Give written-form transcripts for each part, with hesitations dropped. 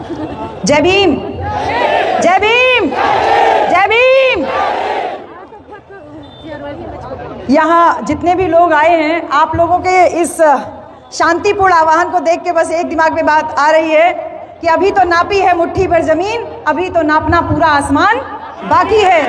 जय भीम, जय भीम, जय भीम। यहाँ जितने भी लोग आए हैं, आप लोगों के इस शांतिपूर्ण आह्वान को देख के बस एक दिमाग में बात आ रही है कि अभी तो नापी है मुट्ठी भर जमीन, अभी तो नापना पूरा आसमान बाकी है।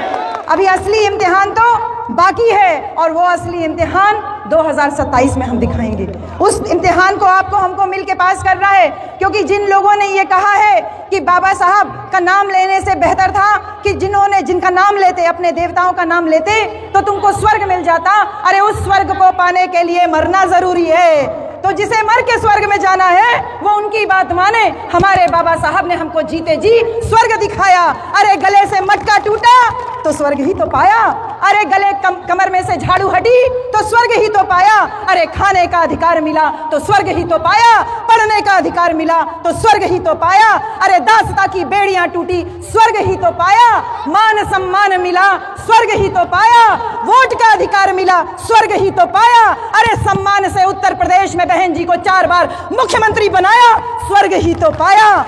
अभी असली इम्तिहान तो बाकी है, और वो असली इम्तिहान 2027 में हम दिखाएंगे। उस इम्तिहान को आपको हमको मिल के पास करना है, क्योंकि जिन लोगों ने ये कहा है कि बाबा साहब का नाम लेने से बेहतर था कि जिनका नाम लेते, अपने देवताओं का नाम लेते तो तुमको स्वर्ग मिल जाता। अरे उस स्वर्ग को पाने के लिए मरना जरूरी है। तो जिसे मर के स्वर्ग में जाना है वो उनकी बात माने। हमारे बाबा साहब ने हमको जीते जी स्वर्ग दिखाया। अरे गले से मटका टूटा तो स्वर्ग ही तो पाया। अरे गले कमर में से झाड़ू हटी तो स्वर्ग ही तो पाया। अरे खाने का अधिकार मिला तो स्वर्ग ही तो पाया। पढ़ने का अधिकार मिला तो स्वर्ग ही तो पाया। अरे दासता की बेड़ियां टूटी, स्वर्ग ही तो पाया। मान सम्मान मिला, स्वर्ग ही तो पाया। वोट का अधिकार मिला, स्वर्ग ही तो पाया। अरे सम्मान से उत्तर प्रदेश में बहन जी को 4 बार मुख्यमंत्री बनाया, स्वर्ग ही तो पाया।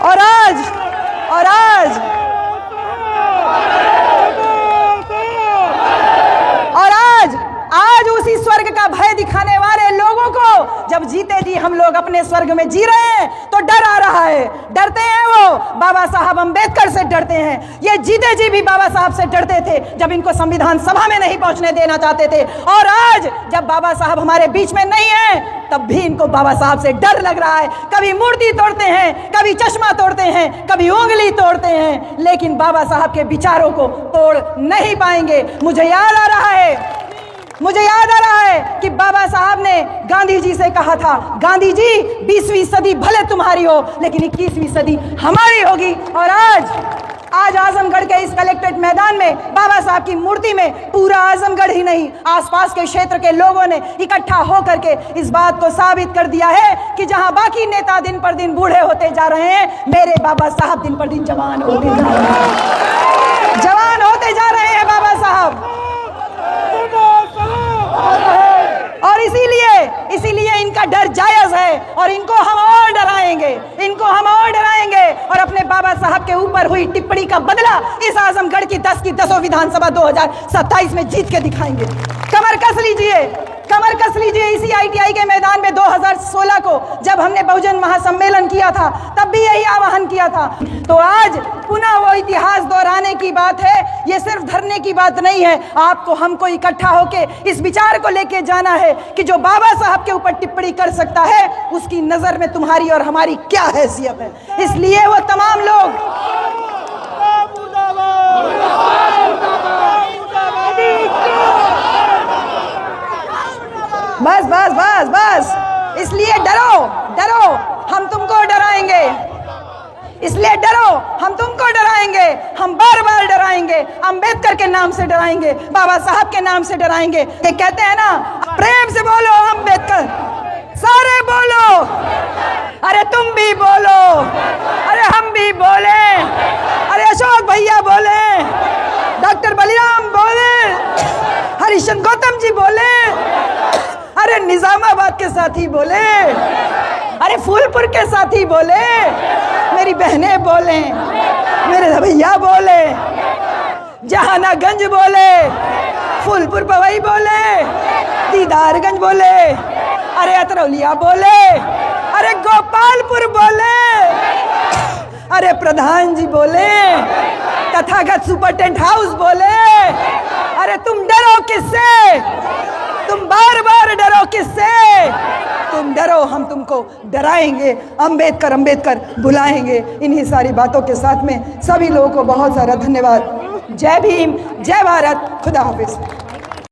और आज उसी स्वर्ग का भय दिखाने वाले लोगों को जब जीते जी हम लोग अपने स्वर्ग में जी रहे हैं तो डर आ रहा है। डरते हैं वो बाबा साहब अम्बेडकर से डरते हैं। ये जीते जी भी बाबा साहब से डरते थे जब इनको संविधान सभा में नहीं पहुंचने देना चाहते थे। और आज जब बाबा साहब हमारे बीच में नहीं है तब भी इनको बाबा साहब से डर लग रहा है। कभी मूर्ति तोड़ते हैं, कभी चश्मा तोड़ते हैं, कभी उंगली तोड़ते हैं, लेकिन बाबा साहब के विचारों को तोड़ नहीं पाएंगे। मुझे याद आ रहा है कि बाबा साहब ने गांधी जी से कहा था, गांधी जी 20वीं सदी भले तुम्हारी हो लेकिन 21वीं सदी हमारी होगी। और आज आजमगढ़ के इस कलेक्ट्रेट मैदान में बाबा साहब की मूर्ति में पूरा आजमगढ़ ही नहीं, आसपास के क्षेत्र के लोगों ने इकट्ठा होकर के इस बात को साबित कर दिया है कि जहां बाकी नेता दिन पर दिन बूढ़े होते जा रहे हैं, मेरे बाबा साहब दिन पर दिन जवान होते जा रहे हैं बाबा साहब। और इसीलिए इनका डर जायज है और इनको हम और डराएंगे और अपने बाबा साहब के ऊपर हुई टिप्पणी का बदला इस आजमगढ़ की 10 की 10 विधानसभा 2027 में जीत के दिखाएंगे। कमर कस लीजिए। इसी ITI के मैदान में 2016 को जब हमने बहुजन महासम्मेलन किया था तब भी यही आह्वान किया था। तो आज पुनः वो इतिहास दोहराने की बात है। ये सिर्फ धरने की बात नहीं है, आपको हमको इकट्ठा होके इस विचार को लेके जाना है कि जो बाबा साहब के ऊपर टिप्पणी कर सकता है उसकी नजर में तुम्हारी और हमारी क्या हैसियत है। इसलिए वो तमाम लोग बस इसलिए डरो हम तुमको डराएंगे। हम बार डराएंगे। अंबेडकर के नाम से डराएंगे, बाबा साहब के नाम से डराएंगे। ये कहते हैं ना, प्रेम से बोलो अंबेडकर, सारे बोलो। अरे तुम भी बोलो, अरे हम भी बोले, अरे अशोक भैया बोले, डॉक्टर बलिराम बोले, हरिश्चंद्र गौतम जी बोले, अरे निजामाबाद के साथी बोले, अरे फूलपुर के साथी बोले, मेरी बहनें बोले, मेरे भैया बोले, जहानागंज बोले, फूलपुर पवई बोले, दीदारगंज बोले, अरे अतरौलिया बोले, अरे गोपालपुर बोले, अरे प्रधान जी बोले, तथागत सुपर टेंट हाउस बोले। अरे तुम डरो किससे? तुम बार डरो किससे? तुम डरो, हम तुमको डराएंगे। अंबेडकर बुलाएंगे। इन्हीं सारी बातों के साथ में सभी लोगों को बहुत सारा धन्यवाद। जय भीम, जय भारत, खुदा हाफिज।